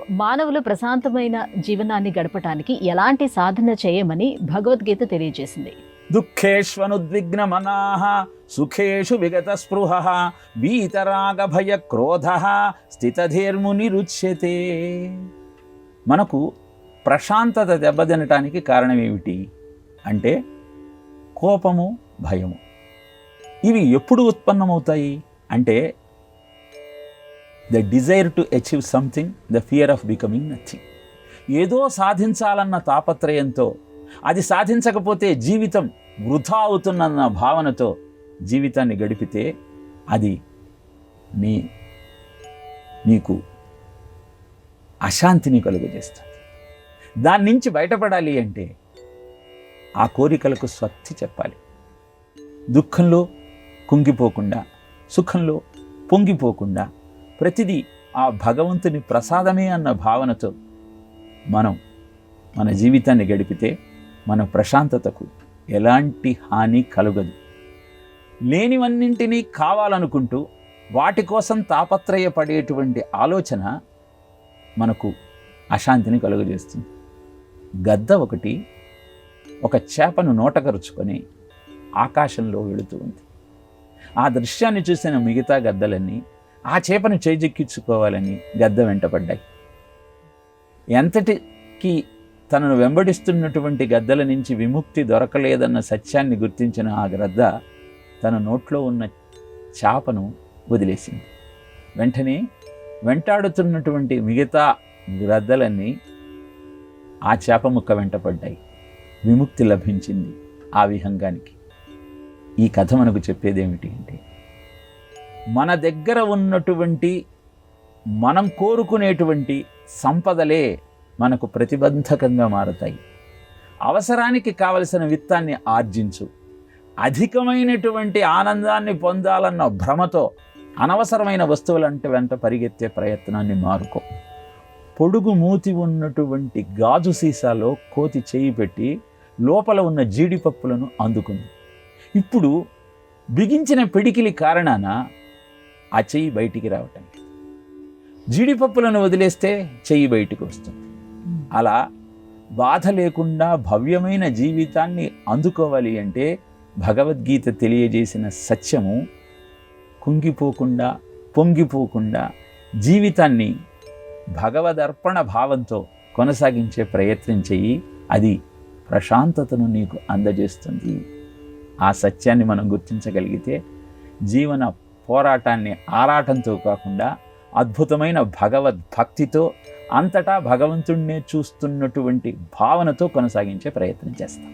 మానవులు ప్రశాంతమైన జీవనాన్ని గడపటానికి ఎలాంటి సాధన చేయమని భగవద్గీత తెలియజేసింది. దుఃఖేష్వనుద్విగ్నమనాః సుఖేషు విగత స్పృహః వీతరాగ భయ క్రోధః స్థితధీర్మునిరుచ్యతే. మనకు ప్రశాంతత దెబ్బతినటానికి కారణం ఏమిటి అంటే కోపము, భయము. ఇవి ఎప్పుడు ఉత్పన్నమవుతాయి అంటే the desire to achieve something, the fear of becoming nothing. ఏదో సాధించాలన్న తాపత్రయంతో, అది సాధించకపోతే జీవితం వృధా అవుతున్న భావనతో జీవితాన్ని గడిపితే అది నీకు అశాంతిని కలుగజేస్తుంది. దాని నుంచి బయటపడాలి అంటే ఆ కోరికలకు స్వస్తి చెప్పాలి. దుఃఖంలో కుంగిపోకుండా, సుఖంలో పొంగిపోకుండా, ప్రతిదీ ఆ భగవంతుని ప్రసాదమే అన్న భావనతో మనం మన జీవితాన్ని గడిపితే మన ప్రశాంతతకు ఎలాంటి హాని కలుగదు. లేనివన్నింటినీ కావాలనుకుంటూ వాటి కోసం తాపత్రయపడేటువంటి ఆలోచన మనకు అశాంతిని కలుగజేస్తుంది. గద్ద ఒకటి ఒక చేపను నోటకరుచుకొని ఆకాశంలో వెళుతూ ఉంది. ఆ దృశ్యాన్ని చూసిన మిగతా గద్దలన్నీ ఆ చేపను చేజెక్కించుకోవాలని గద్ద వెంటపడ్డాయి. ఎంతటికి తనను వెంబడిస్తున్నటువంటి గద్దల నుంచి విముక్తి దొరకలేదన్న సత్యాన్ని గుర్తించిన ఆ గద్ద తన నోట్లో ఉన్న చేపను వదిలేసింది. వెంటనే వెంటాడుతున్నటువంటి మిగతా గ్రద్దలన్నీ ఆ చేప ముక్క వెంటపడ్డాయి. విముక్తి లభించింది ఆ విహంగానికి. ఈ కథ మనకు చెప్పేది ఏమిటి అంటే మన దగ్గర ఉన్నటువంటి, మనం కోరుకునేటువంటి సంపదలే మనకు ప్రతిబంధకంగా మారతాయి. అవసరానికి కావలసిన విత్తాన్ని ఆర్జించు. అధికమైనటువంటి ఆనందాన్ని పొందాలన్న భ్రమతో అనవసరమైన వస్తువులంటే వెంట పరిగెత్తే ప్రయత్నాన్ని మారుకో. పొడుగు మూతి ఉన్నటువంటి గాజు సీసాలో కోతి చేయి పెట్టి లోపల ఉన్న జీడిపప్పులను అందుకుంది. ఇప్పుడు బిగించిన పిడికిలి కారణాన ఆ చెయ్యి బయటికి రావటం లేదు. జీడిపప్పులను వదిలేస్తే చెయ్యి బయటికి వస్తుంది. అలా బాధ లేకుండా భవ్యమైన జీవితాన్ని అందుకోవాలి అంటే భగవద్గీత తెలియజేసిన సత్యము కుంగిపోకుండా, పొంగిపోకుండా జీవితాన్ని భగవదర్పణ భావంతో కొనసాగించే ప్రయత్నం చెయ్యి. అది ప్రశాంతతను నీకు అందజేస్తుంది. ఆ సత్యాన్ని మనం గుర్తించగలిగితే జీవన పోరాటాన్ని ఆరాటంతో కాకుండా అద్భుతమైన భగవద్భక్తితో, అంతటా భగవంతుణ్ణే చూస్తున్నటువంటి భావనతో కొనసాగించే ప్రయత్నం చేస్తాం.